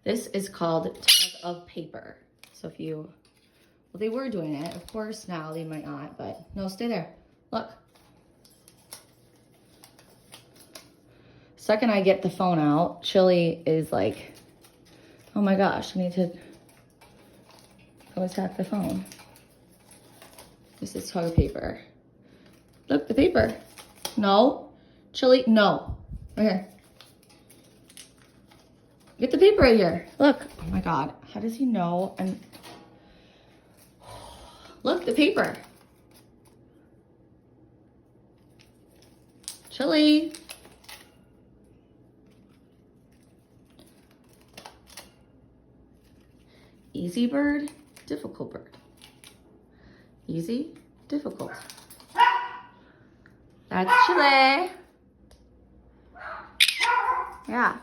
This is called Tug-o-paper. So if you, well, they were doing it. Of course, now they might not, but no, stay there. Look. Second I get the phone out, Chili is like, oh my gosh, I need to go attack the phone. This is Tug-o-paper. Look, the paper. No. Chili, no. Right here. Get the paper right here. Look. Oh my God. How does he know? Look, the paper. Chili. Easy bird, difficult bird. Easy, difficult. That's Chili. Yeah.